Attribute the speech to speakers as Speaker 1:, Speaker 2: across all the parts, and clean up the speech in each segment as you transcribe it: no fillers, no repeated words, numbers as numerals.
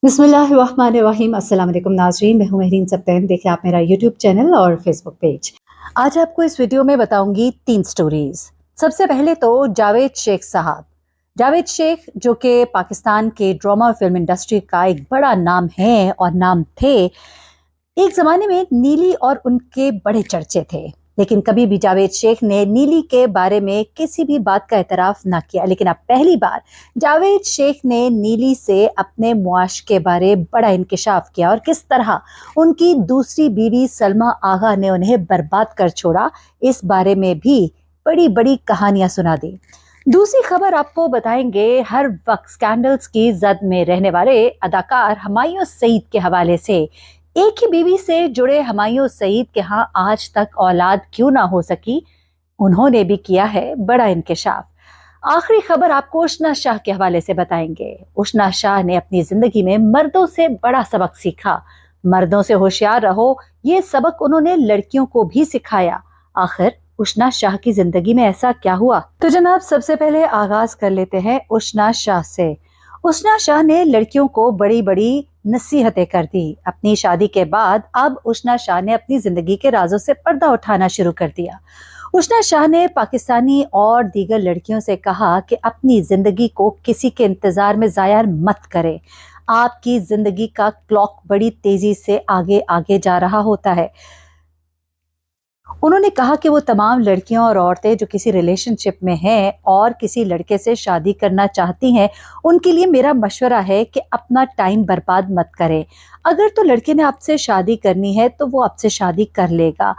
Speaker 1: बिस्मिल्लाहिर्रहमानिर्रहीम। अस्सलाम वालेकुम नाज़रीन, मैं हूँ महरीन सब्तैन। देखिए आप मेरा यूट्यूब चैनल और फेसबुक पेज। आज आपको इस वीडियो में बताऊंगी 3 स्टोरीज। सबसे पहले तो जावेद शेख साहब। जावेद शेख जो कि पाकिस्तान के ड्रामा और फिल्म इंडस्ट्री का एक बड़ा नाम है और नाम थे। एक जमाने में नीली और उनके बड़े चर्चे थे, लेकिन कभी भी जावेद शेख ने नीली के बारे में किसी भी बात का एतराफ ना किया। लेकिन अब पहली बार जावेद शेख ने नीली से अपने मुआश के बारे बड़ा इंकिशाफ किया और किस तरह उनकी दूसरी बीवी सलमा आगा ने उन्हें बर्बाद कर छोड़ा, इस बारे में भी बड़ी बड़ी कहानियां सुना दी। दूसरी खबर आपको बताएंगे हर वक्त स्कैंडल्स की जद में रहने वाले अदाकार हुमायूं सईद के हवाले से। एक ही बीवी से जुड़े हुमायूं सईद के यहाँ आज तक औलाद क्यों ना हो सकी, उन्होंने भी किया है बड़ा इंकिशाफ। आखिरी खबर आपको उशना शाह के हवाले से बताएंगे। उशना शाह ने अपनी जिंदगी में मर्दों से बड़ा सबक सीखा। मर्दों से होशियार रहो, ये सबक उन्होंने लड़कियों को भी सिखाया। आखिर उशना शाह की जिंदगी में ऐसा क्या हुआ? तो जनाब सबसे पहले आगाज कर लेते हैं उशना शाह से। उशना शाह ने लड़कियों को बड़ी बड़ी नसीहतें कर दी। अपनी शादी के बाद अब उशना शाह ने अपनी जिंदगी के राजों से पर्दा उठाना शुरू कर दिया। उशना शाह ने पाकिस्तानी और दीगर लड़कियों से कहा कि अपनी जिंदगी को किसी के इंतजार में जाया मत करें। आपकी जिंदगी का क्लॉक बड़ी तेजी से आगे आगे जा रहा होता है। उन्होंने कहा कि वो तमाम लड़कियां और औरतें जो किसी रिलेशनशिप में हैं और किसी लड़के से शादी करना चाहती हैं, उनके लिए मेरा मशवरा है कि अपना टाइम बर्बाद मत करें। अगर तो लड़के ने आपसे शादी करनी है तो वो आपसे शादी कर लेगा।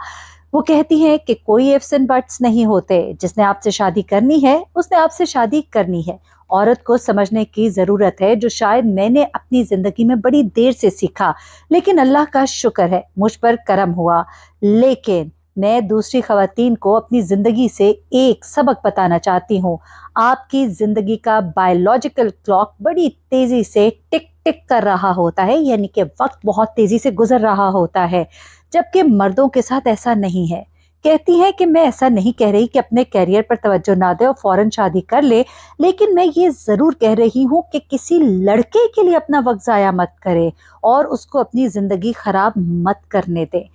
Speaker 1: वो कहती हैं कि कोई इफ्स एंड बट्स नहीं होते। जिसने आपसे शादी करनी है उसने आपसे शादी करनी है। औरत को समझने की जरूरत है, जो शायद मैंने अपनी जिंदगी में बड़ी देर से सीखा, लेकिन अल्लाह का शुक्र है मुझ पर करम हुआ। लेकिन मैं दूसरी खवातीन को अपनी जिंदगी से एक सबक बताना चाहती हूँ। आपकी जिंदगी का बायोलॉजिकल क्लॉक बड़ी तेजी से टिक टिक कर रहा होता है, यानी कि वक्त बहुत तेजी से गुजर रहा होता है, जबकि मर्दों के साथ ऐसा नहीं है। कहती हैं कि मैं ऐसा नहीं कह रही कि अपने कैरियर पर तवज्जो ना दे और फौरन शादी कर ले, लेकिन मैं ये जरूर कह रही हूँ कि किसी लड़के के लिए अपना वक्त जाया मत करे और उसको अपनी जिंदगी खराब मत करने दे।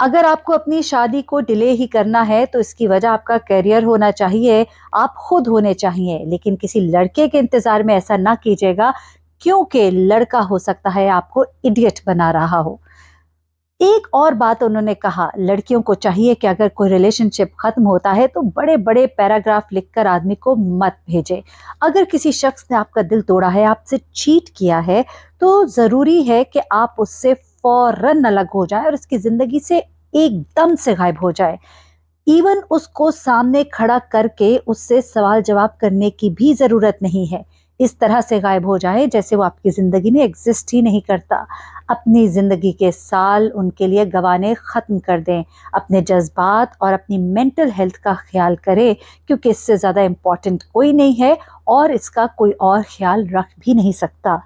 Speaker 1: अगर आपको अपनी शादी को डिले ही करना है तो इसकी वजह आपका करियर होना चाहिए, आप खुद होने चाहिए, लेकिन किसी लड़के के इंतजार में ऐसा ना कीजिएगा, क्योंकि लड़का हो सकता है आपको इडियट बना रहा हो। एक और बात उन्होंने कहा, लड़कियों को चाहिए कि अगर कोई रिलेशनशिप खत्म होता है तो बड़े बड़े पैराग्राफ लिखकर आदमी को मत भेजे। अगर किसी शख्स ने आपका दिल तोड़ा है, आपसे चीट किया है, तो जरूरी है कि आप उससे फौरन अलग हो जाए और उसकी जिंदगी से एकदम से गायब हो जाए। इवन उसको सामने खड़ा करके उससे सवाल जवाब करने की भी जरूरत नहीं है। इस तरह से गायब हो जाए जैसे वो आपकी जिंदगी में एग्जिस्ट ही नहीं करता। अपनी जिंदगी के साल उनके लिए गंवाने खत्म कर दें। अपने जज्बात और अपनी मेंटल हेल्थ का ख्याल करें, क्योंकि इससे ज्यादा इम्पोर्टेंट कोई नहीं है और इसका कोई और ख्याल रख भी नहीं सकता।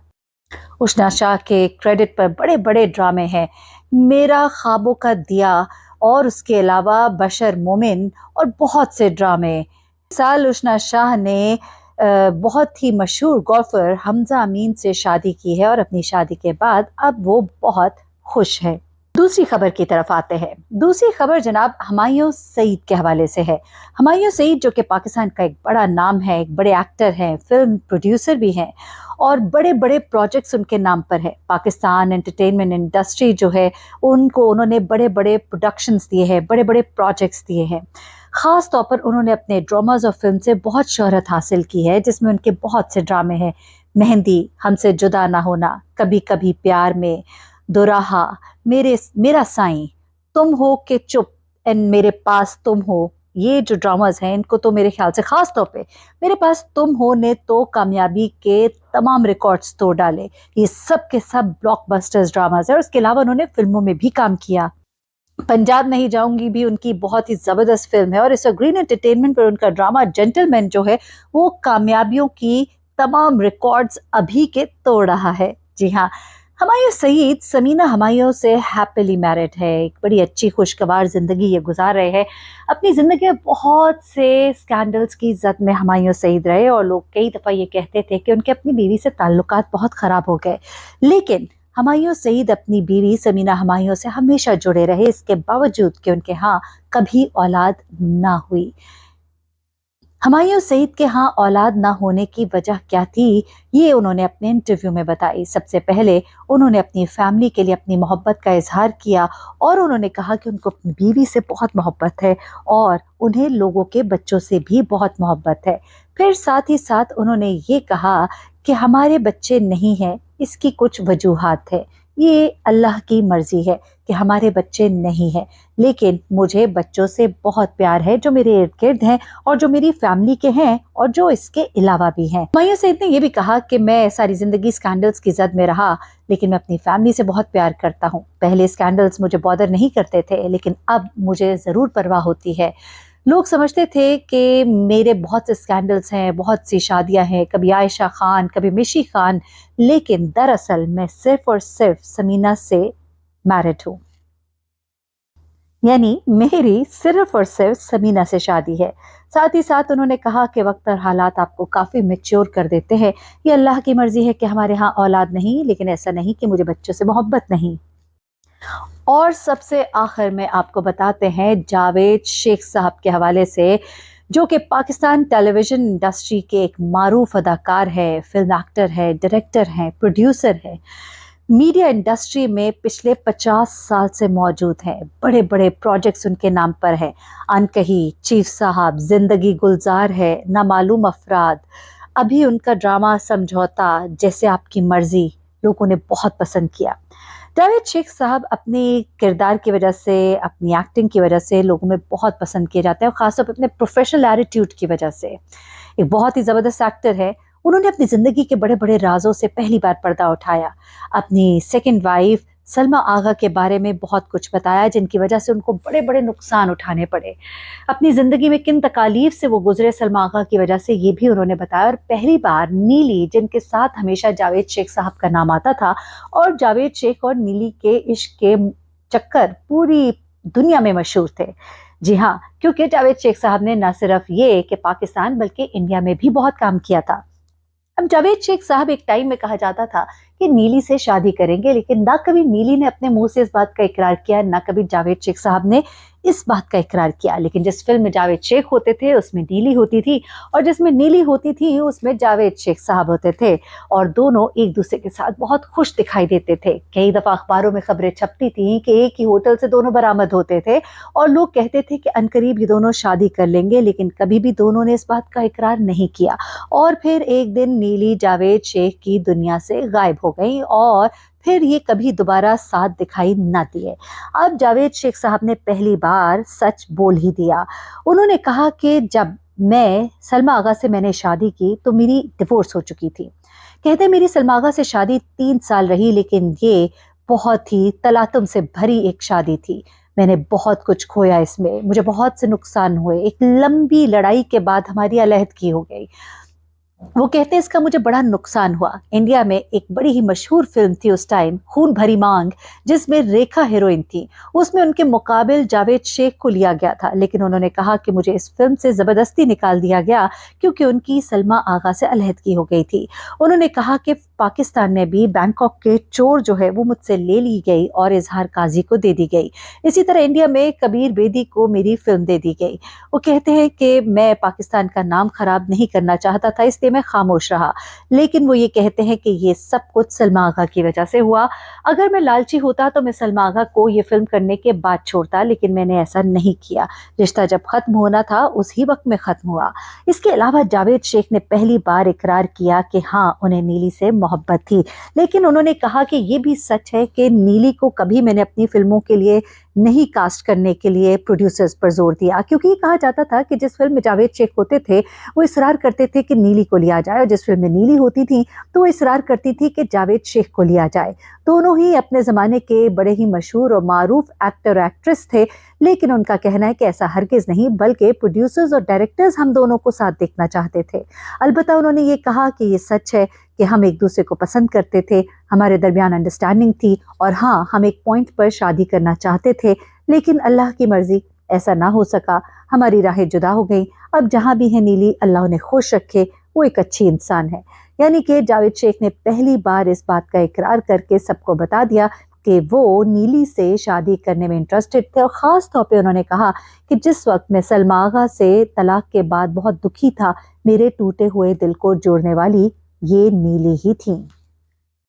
Speaker 1: उशना शाह के क्रेडिट पर बड़े बड़े ड्रामे हैं। मेरा ख्वाबों का दिया और उसके अलावा बशर मोमिन और बहुत से ड्रामे। साल उशना शाह ने बहुत ही मशहूर गोल्फर हमजा अमीन से शादी की है और अपनी शादी के बाद अब वो बहुत खुश है। दूसरी खबर की तरफ आते हैं। दूसरी खबर जनाब हुमायूं सईद के हवाले से है। हुमायूं सईद जो कि पाकिस्तान का एक बड़ा नाम है, एक बड़े एक्टर हैं, फिल्म प्रोड्यूसर भी हैं और बड़े बड़े प्रोजेक्ट्स उनके नाम पर है। पाकिस्तान एंटरटेनमेंट इंडस्ट्री जो है उनको उन्होंने बड़े बड़े प्रोडक्शंस दिए हैं, बड़े बड़े प्रोजेक्ट्स दिए हैं। खास तौर पर उन्होंने अपने ड्रामाज और फिल्म से बहुत शोहरत हासिल की है, जिसमें उनके बहुत से ड्रामे हैं। मेहंदी, हमसे जुदा ना होना, कभी कभी प्यार में, दोराहा, मेरा साईं, तुम हो के चुप एंड मेरे पास तुम हो। ये जो ड्रामाज हैं इनको तो मेरे ख्याल से खास तौर पे मेरे पास तुम हो ने तो कामयाबी के तमाम रिकॉर्ड्स तोड़ डाले। ये सब के सब ब्लॉकबस्टर्स ड्रामाज है और उसके अलावा उन्होंने फिल्मों में भी काम किया। पंजाब नहीं जाऊंगी भी उनकी बहुत ही जबरदस्त फिल्म है और इस ग्रीन एंटरटेनमेंट पर उनका ड्रामा जेंटलमैन जो है वो कामयाबियों की तमाम रिकॉर्ड्स अभी के तोड़ रहा है। जी हाँ, हमायूं सईद समीना हमायूं से हैप्पीली मैरिड है। एक बड़ी अच्छी खुशगवार ज़िंदगी ये गुजार रहे हैं। अपनी ज़िंदगी में बहुत से स्कैंडल्स की जद में हमायूं सईद रहे और लोग कई दफ़ा ये कहते थे कि उनके अपनी बीवी से ताल्लुकात बहुत ख़राब हो गए, लेकिन हमायूं सईद अपनी बीवी समीना हमायूं से हमेशा जुड़े रहे, इसके बावजूद कि उनके यहाँ कभी औलाद ना हुई। हमायूं सईद के यहाँ औलाद ना होने की वजह क्या थी, ये उन्होंने अपने इंटरव्यू में बताई। सबसे पहले उन्होंने अपनी फैमिली के लिए अपनी मोहब्बत का इजहार किया और उन्होंने कहा कि उनको अपनी बीवी से बहुत मोहब्बत है और उन्हें लोगों के बच्चों से भी बहुत मोहब्बत है। फिर साथ ही साथ उन्होंने ये कहा कि हमारे बच्चे नहीं हैं, इसकी कुछ वजूहात है। ये अल्लाह की मर्जी है कि हमारे बच्चे नहीं हैं, लेकिन मुझे बच्चों से बहुत प्यार है जो मेरे इर्द गिर्द हैं और जो मेरी फैमिली के हैं और जो इसके अलावा भी हैं। हमायूं सईद ने यह भी कहा कि मैं सारी जिंदगी स्कैंडल्स की जद में रहा, लेकिन मैं अपनी फैमिली से बहुत प्यार करता हूँ। पहले स्कैंडल्स मुझे बॉदर नहीं करते थे, लेकिन अब मुझे जरूर परवाह होती है। लोग समझते थे कि मेरे बहुत से स्कैंडल्स हैं, बहुत सी शादियां हैं, कभी आयशा खान, कभी मिशी खान, लेकिन दरअसल मैं सिर्फ और सिर्फ समीना से मैरिड हूँ। यानी मेरी सिर्फ और सिर्फ समीना से शादी है। साथ ही साथ उन्होंने कहा कि वक्त और हालात आपको काफी मैच्योर कर देते हैं। ये अल्लाह की मर्जी है कि हमारे यहाँ औलाद नहीं, लेकिन ऐसा नहीं कि मुझे बच्चों से मोहब्बत नहीं। और सबसे आखिर में आपको बताते हैं जावेद शेख साहब के हवाले से, जो कि पाकिस्तान टेलीविजन इंडस्ट्री के एक मारूफ अदाकार है, फिल्म एक्टर है, डायरेक्टर है, प्रोड्यूसर है। मीडिया इंडस्ट्री में पिछले 50 साल से मौजूद हैं। बड़े बड़े प्रोजेक्ट्स उनके नाम पर हैं। अनकही, चीफ साहब, जिंदगी गुलजार है, नामालूम अफराद। अभी उनका ड्रामा समझौता, जैसे आपकी मर्जी, लोगों ने बहुत पसंद किया। जावेद शेख साहब अपने किरदार की वजह से, अपनी एक्टिंग की वजह से लोगों में बहुत पसंद किए जाते हैं और खासतौर पर अपने प्रोफेशनल एटीट्यूड की वजह से। एक बहुत ही ज़बरदस्त एक्टर है। उन्होंने अपनी ज़िंदगी के बड़े बड़े राजों से पहली बार पर्दा उठाया। अपनी सेकंड वाइफ सलमा आगा के बारे में बहुत कुछ बताया, जिनकी वजह से उनको बड़े बड़े नुकसान उठाने पड़े। अपनी ज़िंदगी में किन तकालीफ से वो गुजरे सलमा आगा की वजह से, ये भी उन्होंने बताया। और पहली बार नीली, जिनके साथ हमेशा जावेद शेख साहब का नाम आता था, और जावेद शेख और नीली के इश्क के चक्कर पूरी दुनिया में मशहूर थे। जी हाँ, क्योंकि जावेद शेख साहब ने न सिर्फ ये कि पाकिस्तान बल्कि इंडिया में भी बहुत काम किया था। अब जावेद शेख साहब, एक टाइम में कहा जाता था कि नीली से शादी करेंगे, लेकिन ना कभी नीली ने अपने मुंह से इस बात का इकरार किया, ना कभी जावेद शेख साहब ने इस बात का इकरार किया। लेकिन जिस फिल्म में जावेद शेख होते थे उसमें नीली होती थी, और जिसमें नीली होती थी उसमें जावेद शेख साहब होते थे, और दोनों एक दूसरे के साथ बहुत खुश दिखाई देते थे। कई दफा अखबारों में खबरें छपती थी कि एक ही होटल से दोनों बरामद होते थे और लोग कहते थे कि अनकरीब ये दोनों शादी कर लेंगे, लेकिन कभी भी दोनों ने इस बात का इकरार नहीं किया। और फिर एक दिन नीली जावेद शेख की दुनिया से गायब हो गई और फिर ये कभी दोबारा साथ दिखाई न दिए। अब जावेद शेख साहब ने पहली बार सच बोल ही दिया। उन्होंने कहा कि जब मैं सलमा आगा से मैंने शादी की तो मेरी डिवोर्स हो चुकी थी। कहते मेरी सलमा आगा से शादी 3 साल रही, लेकिन ये बहुत ही तलातुम से भरी एक शादी थी। मैंने बहुत कुछ खोया इसमें, मुझे बहुत से नुकसान हुए। एक लंबी लड़ाई के बाद हमारी अलहदगी हो गई। वो कहते हैं इसका मुझे बड़ा नुकसान हुआ। इंडिया में एक बड़ी ही मशहूर फिल्म थी उस टाइम, खून भरी मांग, जिसमें रेखा हीरोइन थी। उसमें उनके मुकाबिल जावेद शेख को लिया गया था, लेकिन उन्होंने कहा कि मुझे इस फिल्म से जबरदस्ती निकाल दिया गया क्योंकि उनकी सलमा आगा से अलहदगी हो गई थी। उन्होंने कहा कि पाकिस्तान में भी बैंकॉक के चोर जो है वो मुझसे ले ली गई और इजहार काजी को दे दी गई। इसी तरह इंडिया में कबीर बेदी को मेरी फिल्म दे दी गई। वो कहते हैं कि मैं पाकिस्तान का नाम खराब नहीं करना चाहता था, इसलिए मैं खामोश रहा। लेकिन वो ये कहते हैं कि ये सब कुछ सलमा आगा की वजह से हुआ। अगर मैं लालची होता तो मैं सलमा आगा को ये फिल्म करने के बाद छोड़ता, लेकिन मैंने ऐसा नहीं किया। रिश्ता जब खत्म होना था उसी वक्त में खत्म हुआ। इसके अलावा जावेद शेख ने पहली बार इकरार किया कि हाँ, उन्हें नीली से मोहब्बत थी, लेकिन उन्होंने कहा कि ये भी सच है कि नीली को कभी मैंने अपनी फिल्मों के लिए नहीं कास्ट करने के लिए प्रोड्यूसर्स पर जोर दिया, क्योंकि ये कहा जाता था कि जिस फिल्म में जावेद शेख होते थे वो इसरार करते थे कि नीली को लिया जाए, और जिस फिल्म में नीली होती थी तो वो इसरार करती थी कि जावेद शेख को लिया जाए। दोनों ही अपने ज़माने के बड़े ही मशहूर और मारूफ एक्टर और एक्ट्रेस थे, लेकिन उनका कहना है कि ऐसा हरगिज़ नहीं, बल्कि प्रोड्यूसर्स और डायरेक्टर्स हम दोनों को साथ देखना चाहते थे। अलबत्ता उन्होंने ये कहा कि ये सच है کہ ہم ایک دوسرے کو پسند کرتے تھے، ہمارے درمیان انڈرسٹینڈنگ تھی، اور ہاں ہم ایک پوائنٹ پر شادی کرنا چاہتے تھے، لیکن اللہ کی مرضی ایسا نہ ہو سکا، ہماری راہیں جدا ہو گئیں۔ اب جہاں بھی ہے نیلی، اللہ انہیں خوش رکھے، وہ ایک اچھی انسان ہے۔ یعنی کہ جاوید شیخ نے پہلی بار اس بات کا اقرار کر کے سب کو بتا دیا کہ وہ نیلی سے شادی کرنے میں انٹرسٹڈ تھے، اور خاص طور پہ انہوں نے کہا کہ جس وقت میں سلمی آغا سے طلاق کے بعد بہت دکھی تھا، میرے ٹوٹے ہوئے دل کو جوڑنے والی یہ نیلی ہی تھیں۔